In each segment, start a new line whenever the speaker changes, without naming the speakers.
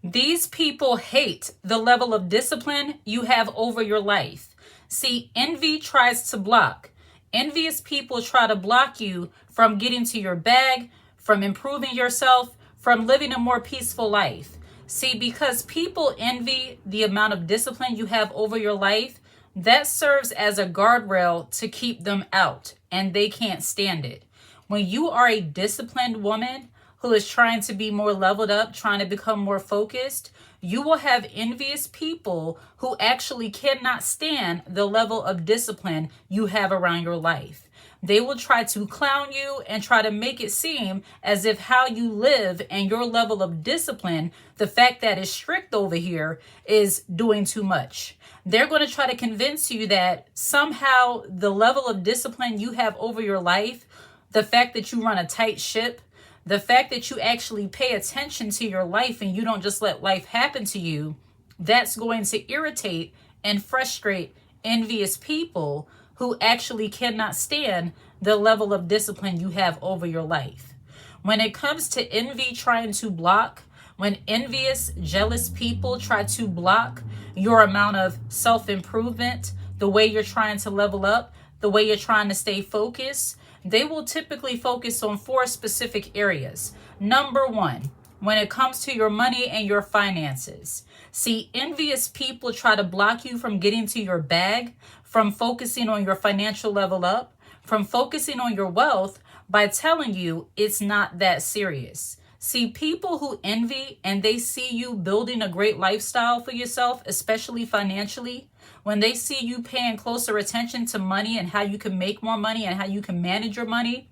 These people hate the level of discipline you have over your life. See, envy tries to block. Envious people try to block you from getting to your bag, from improving yourself, from living a more peaceful life. See, because people envy the amount of discipline you have over your life, that serves as a guardrail to keep them out, and they can't stand it. When you are a disciplined woman who is trying to be more leveled up, trying to become more focused, you will have envious people who actually cannot stand the level of discipline you have around your life. They will try to clown you and try to make it seem as if how you live and your level of discipline, the fact that it's strict over here, is doing too much. They're going to try to convince you that somehow the level of discipline you have over your life, the fact that you run a tight ship, the fact that you actually pay attention to your life and you don't just let life happen to you, that's going to irritate and frustrate envious people who actually cannot stand the level of discipline you have over your life. When it comes to envy trying to block, when envious, jealous people try to block your amount of self-improvement, the way you're trying to level up, the way you're trying to stay focused, they will typically focus on 4 specific areas. Number 1, when it comes to your money and your finances. See, envious people try to block you from getting to your bag, from focusing on your financial level up, from focusing on your wealth by telling you it's not that serious. See, people who envy and they see you building a great lifestyle for yourself, especially financially, when they see you paying closer attention to money and how you can make more money and how you can manage your money,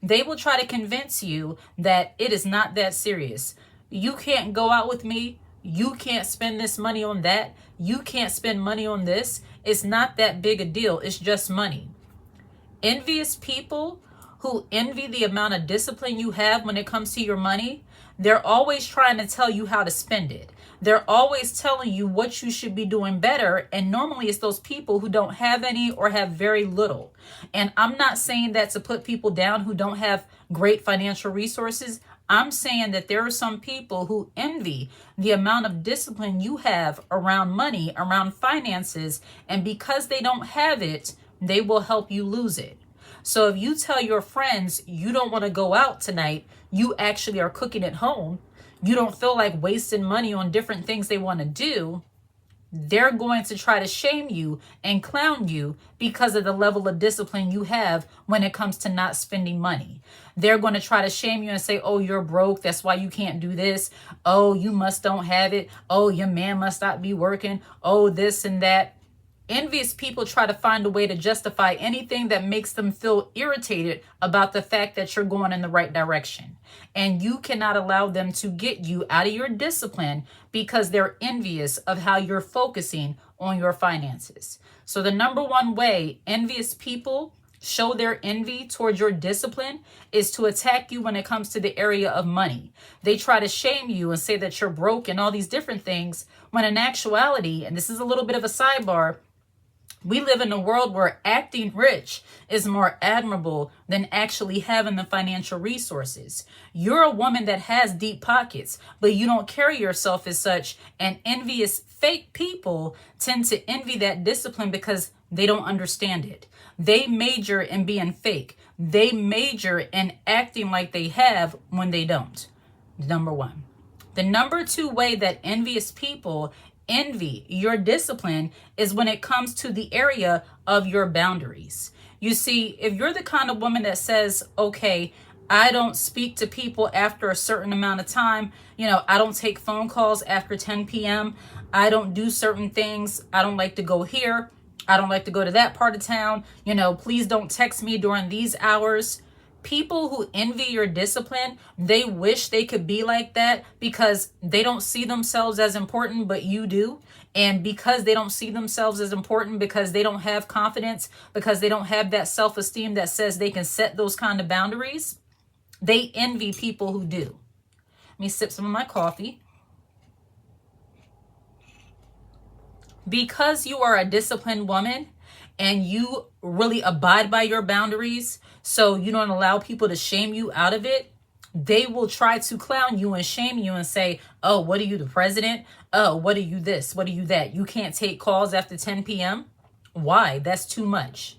they will try to convince you that it is not that serious. You can't go out with me. You can't spend this money on that. You can't spend money on this. It's not that big a deal. It's just money. Envious people who envy the amount of discipline you have when it comes to your money, they're always trying to tell you how to spend it. They're always telling you what you should be doing better. And normally it's those people who don't have any or have very little. And I'm not saying that to put people down who don't have great financial resources. I'm saying that there are some people who envy the amount of discipline you have around money, around finances. And because they don't have it, they will help you lose it. So if you tell your friends you don't want to go out tonight, you actually are cooking at home, you don't feel like wasting money on different things they want to do, they're going to try to shame you and clown you because of the level of discipline you have when it comes to not spending money. They're going to try to shame you and say, oh, you're broke. That's why you can't do this. Oh, you must don't have it. Oh, your man must not be working. Oh, this and that. Envious people try to find a way to justify anything that makes them feel irritated about the fact that you're going in the right direction. And you cannot allow them to get you out of your discipline because they're envious of how you're focusing on your finances. So the number one way envious people show their envy towards your discipline is to attack you when it comes to the area of money. They try to shame you and say that you're broke and all these different things, when in actuality, and this is a little bit of a sidebar, we live in a world where acting rich is more admirable than actually having the financial resources. You're a woman that has deep pockets, but you don't carry yourself as such. And envious fake people tend to envy that discipline because they don't understand it. They major in being fake. They major in acting like they have when they don't. Number 1. The number 2 way that envious people envy your discipline is when it comes to the area of your boundaries. You see, if you're the kind of woman that says, okay, I don't speak to people after a certain amount of time, I don't take phone calls after 10 p.m., I don't do certain things, I don't like to go here, I don't like to go to that part of town, please don't text me during these hours. People who envy your discipline, they wish they could be like that because they don't see themselves as important, but you do. And because they don't see themselves as important, because they don't have confidence, because they don't have that self-esteem that says they can set those kind of boundaries, they envy people who do. Let me sip some of my coffee. Because you are a disciplined woman and you really abide by your boundaries, so you don't allow people to shame you out of it, They will try to clown you and shame you and say, oh, what are you, the president? Oh, what are you this? What are you that? You can't take calls after 10 p.m.? Why? That's too much.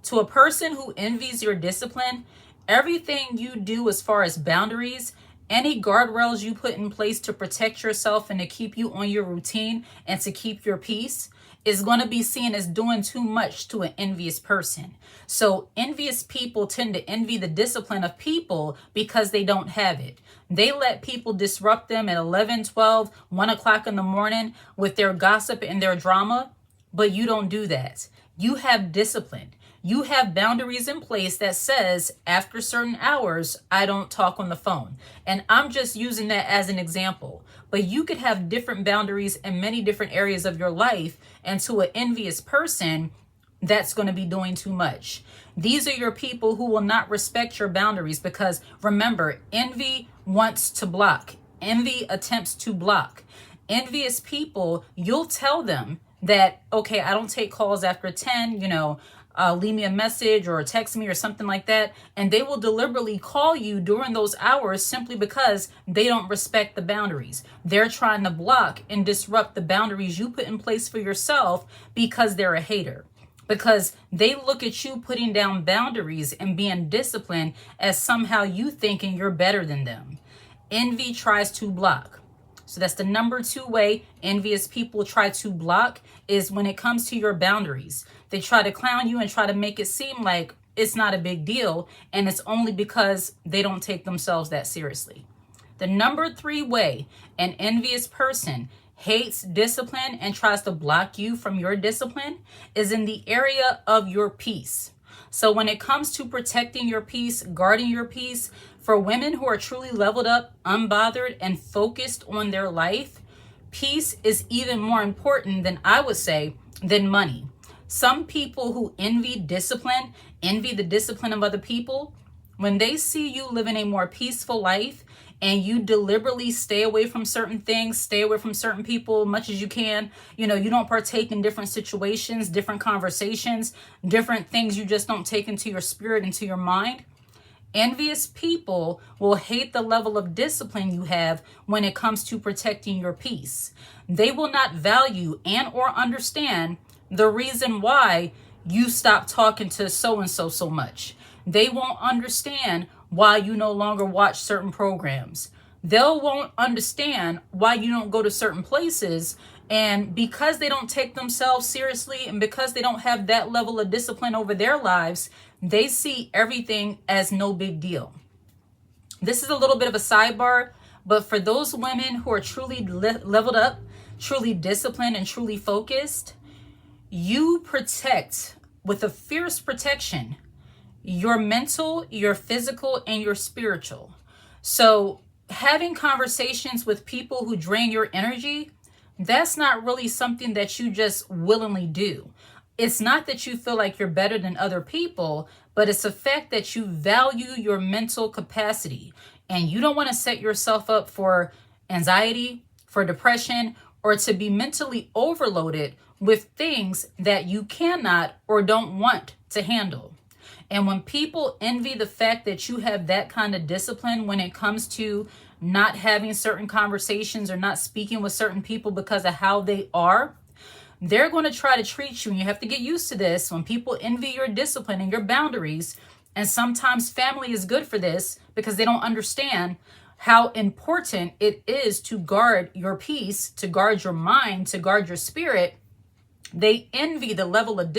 To a person who envies your discipline, everything you do as far as boundaries, any guardrails you put in place to protect yourself and to keep you on your routine and to keep your peace is going to be seen as doing too much to an envious person. So envious people tend to envy the discipline of people because they don't have it. They let people disrupt them at 11, 12, 1 o'clock in the morning with their gossip and their drama, but you don't do that. You have discipline. You have boundaries in place that says after certain hours, I don't talk on the phone. And I'm just using that as an example. But you could have different boundaries in many different areas of your life. And to an envious person, that's going to be doing too much. These are your people who will not respect your boundaries because remember, envy wants to block. Envy attempts to block. Envious people, you'll tell them that, okay, I don't take calls after 10, leave me a message or text me or something like that. And they will deliberately call you during those hours simply because they don't respect the boundaries. They're trying to block and disrupt the boundaries you put in place for yourself because they're a hater. Because they look at you putting down boundaries and being disciplined as somehow you thinking you're better than them. Envy tries to block. So that's the number 2 way envious people try to block is when it comes to your boundaries. They try to clown you and try to make it seem like it's not a big deal. And it's only because they don't take themselves that seriously. The number 3 way an envious person hates discipline and tries to block you from your discipline is in the area of your peace. So when it comes to protecting your peace, guarding your peace, for women who are truly leveled up, unbothered, and focused on their life, peace is even more important than I would say than money. Some people who envy discipline, envy the discipline of other people, when they see you living a more peaceful life and you deliberately stay away from certain things, stay away from certain people as much as you can, you don't partake in different situations, different conversations, different things you just don't take into your spirit, into your mind. Envious people will hate the level of discipline you have when it comes to protecting your peace. They will not value and or understand the reason why you stop talking to so-and-so so much. They won't understand why you no longer watch certain programs. They won't understand why you don't go to certain places. And because they don't take themselves seriously and because they don't have that level of discipline over their lives, they see everything as no big deal. This is a little bit of a sidebar, but for those women who are truly leveled up, truly disciplined, and truly focused, you protect with a fierce protection your mental, your physical, and your spiritual. So having conversations with people who drain your energy, that's not really something that you just willingly do. It's not that you feel like you're better than other people, but it's the fact that you value your mental capacity and you don't want to set yourself up for anxiety, for depression, or to be mentally overloaded with things that you cannot or don't want to handle. And when people envy the fact that you have that kind of discipline when it comes to not having certain conversations or not speaking with certain people because of how they are, they're going to try to treat you. And you have to get used to this. When people envy your discipline and your boundaries, and sometimes family is good for this because they don't understand how important it is to guard your peace, to guard your mind, to guard your spirit. They envy the level of